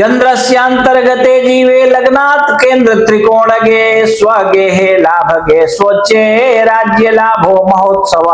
चंद्रस्यांतर्गते जीवे लग्नात् केंद्र त्रिकोणगे स्वगेहे लाभगे स्वचे राज्य लाभो महोत्सव।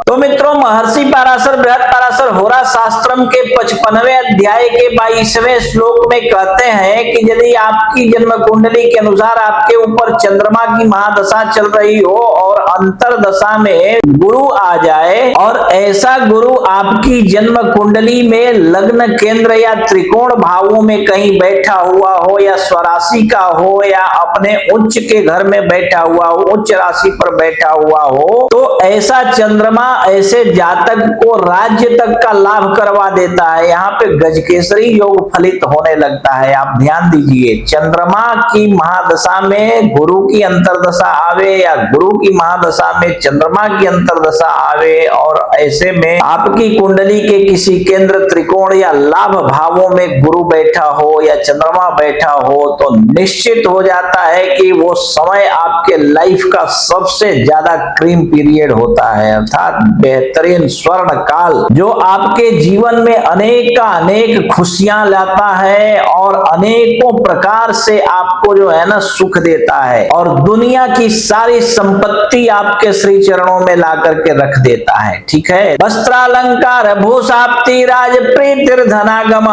तो मित्रों, महर्षि पराशर बृहद पराशर होरा शास्त्रम के 55वें अध्याय के 22वें श्लोक में कहते हैं कि यदि आपकी जन्म कुंडली के अनुसार आपके ऊपर चंद्रमा की महादशा चल रही हो और अंतर दशा में गुरु आ जाए और ऐसा गुरु आपकी जन्म कुंडली में लग्न केंद्र या त्रिकोण भावों में कहीं बैठा हुआ हो या स्वराशि का हो या अपने उच्च के घर में बैठा हुआ हो, उच्च राशि पर बैठा हुआ हो, तो ऐसा चंद्रमा ऐसे जातक को राज्य तक का लाभ करवा देता है। यहाँ पे गजकेसरी योग फलित होने लगता है। आप ध्यान दीजिए, चंद्रमा की महादशा में गुरु की अंतरदशा आवे या गुरु की महादशा में चंद्रमा की अंतरदशा आवे और ऐसे में आपकी कुंडली के किसी केंद्र त्रिकोण या लाभ भावों में गुरु बैठा हो या चंद्रमा बैठा हो, तो निश्चित हो जाता है कि वो समय आपके लाइफ का सबसे ज्यादा क्रीम पीरियड होता है, अर्थात बेहतरीन स्वर्ण काल, जो आपके जीवन में अनेक खुशियां लाता है और अनेकों प्रकार से आपको जो है ना सुख देता है और दुनिया की सारी संपत्ति आपके श्री चरणों में ला करके रख देता है। ठीक है, वस्त्रालंकार भूषाप्ति राज प्रीतिर धनागम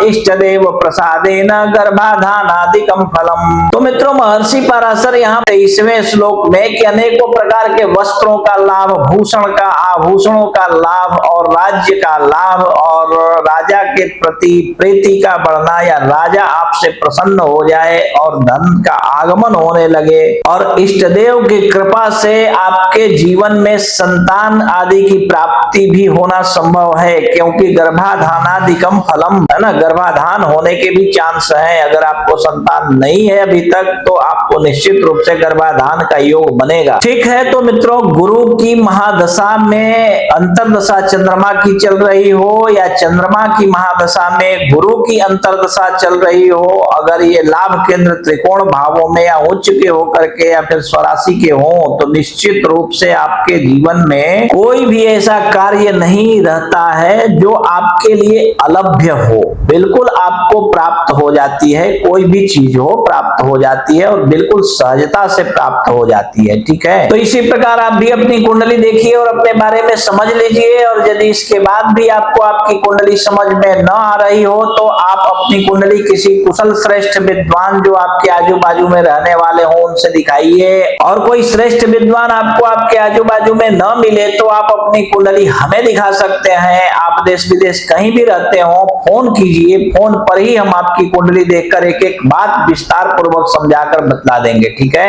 इष्ट देव प्रसादेन गर्भाधानादिकम फलम। तो मित्रों, महर्षि पराशर यहाँ 23वें श्लोक में कि अनेकों प्रकार के वस्त्रों का लाभ, भूषण का, आभूषणों का लाभ और राज्य का लाभ और राजा के प्रति प्रीति का बढ़ना या राजा आपसे प्रसन्न हो जाए और धन का आगमन होने लगे और इष्ट देव की कृपा से आपके जीवन में संतान आदि की प्राप्ति भी होना संभव है, क्योंकि गर्भाधानादिकम फलम है ना, गर्भाधान होने के भी चांस है। अगर आपको संतान नहीं है अभी तक तो आपको निश्चित रूप से गर्भाधान का योग बनेगा। ठीक है, तो मित्रों, गुरु की महादशा में अंतरदशा चंद्रमा की चल रही हो या चंद्रमा की महादशा में गुरु की अंतरदशा चल रही हो, अगर ये लाभ केंद्र त्रिकोण भावों में या उच्च के होकर के या फिर स्वराशि के हो, तो निश्चित रूप से आपके जीवन में कोई भी ऐसा कार्य नहीं रहता है जो आपके लिए अलभ्य हो। बिल्कुल आपको प्राप्त हो जाती है, कोई भी चीज हो प्राप्त हो जाती है और बिल्कुल सहजता से प्राप्त हो जाती है। ठीक है, तो इसी प्रकार आप भी अपनी कुंडली देखिए और अपने बारे में समझ लीजिए, और यदि इसके बाद भी आपको आपकी कुंडली समझ में न आ रही हो तो आप अपनी कुंडली किसी कुशल श्रेष्ठ विद्वान जो आपके आजू बाजू में रहने वाले हो उनसे दिखाइए, और कोई श्रेष्ठ विद्वान आपको आपके आजू बाजू में न मिले तो आप अपनी कुंडली हमें दिखा सकते हैं। आप देश विदेश कहीं भी रहते हो, फोन कीजिए, फोन पर ही हम आपकी कुंडली देखकर एक एक बात विस्तार पूर्वक समझाकर बतला देंगे। ठीक है।